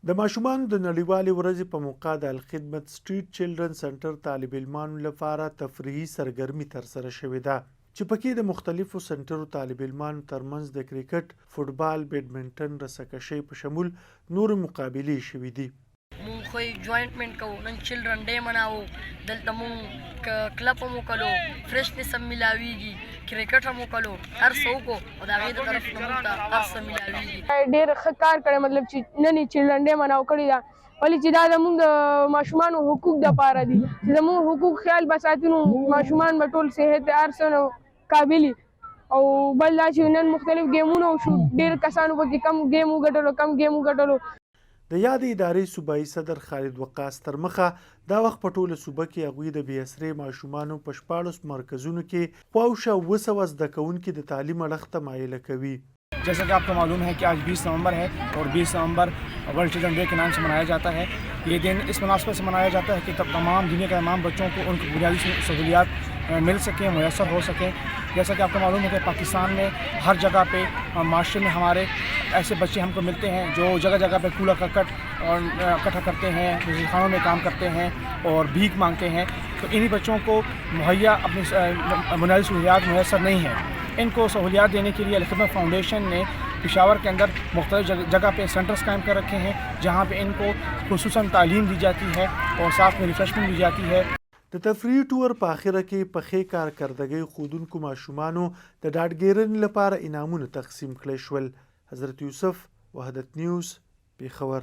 د ماشومانو د نړیوالې ورځې په موقع د الخدمت سټریټ چلډرن سنټر طالب علمانو لپاره تفریحي سرګرمي ترسره شوې ده چې پکې د مختلفو سنټرو طالب علمانو ترمنځ د کرکټ، فوټبال، بیډمنټن، رسکشۍ په شمول نور مقابلې شوې دي. مونږ خو جوائنټمنټ کوو، نن چلډرن ډے مناوو، دلته مونږ کلب هم وکړو، فرشنس هم ملاویږي، کرکټ هم وکړو، هر څه وکړو او د هغې د طرف نه مونږ ته هر څه ملاویږي. ډېر ښه کار کړی، مطلب چې نن یې چلډرن ډے مناو کړې ده، ولې چې دا زموږ د ماشومانو حقوق دپاره دي، چې زموږ حقوق خیال به ساتو نو ماشومان به ټول صحت هر څه نو قابل وي. او بل دا چې نن مختلف ګیمونه وشو، ډېر کسانو پکې کم ګیم وګټلو، کم ګیم وګټلو. د یادې ادارې صوبایي صدر خالد وقاص تر مخه دا وخت په ټوله صوبه کې هغوی د بې اسرې ماشومانو په 14 مرکزونو کې خواوشا 200 زده کوونکي د تعلیم اړخ ته مایله کوي. जैसा कि आपको मालूम है कि आज 20 नवंबर है और 20 नवंबर वर्ल्ड चिल्ड्रन डे के नाम से मनाया जाता है। ये दिन इस मुनासिबत से मनाया जाता है कि तब तमाम दुनिया के तमाम बच्चों को उनकी बुनियादी सहूलियात मिल सकें, मैसर हो सकें। जैसा कि आपको मालूम है कि पाकिस्तान में हर जगह पे माशरे में हमारे ऐसे बच्चे हमको मिलते हैं जो जगह जगह पे कूड़ा करकट और इकट्ठा करते हैं, खानों में काम करते हैं और भीख मांगते हैं। तो इन्हीं बच्चों को मुहैया अपनी बुनियादी सहूलियात मैसर नहीं है। इनको सहूलियात देने के लिए अलखदमत फाउंडेशन ने पेशावर के अंदर मुख्तलिफ जगह पे सेंटर्स कायम कर रखे हैं, जहाँ पे इनको खुसूसन तालीम दी जाती है और साथ में रिफ्रेशमेंट दी जाती है. د تفریحي ټور په اخره کې په ښې کارکردګۍ ښودونکو ماشومانو د ډاډګیرنې لپاره انعامونه تقسیم کړای شول. حضرت یوسف، وحدت نیوز، پېښور.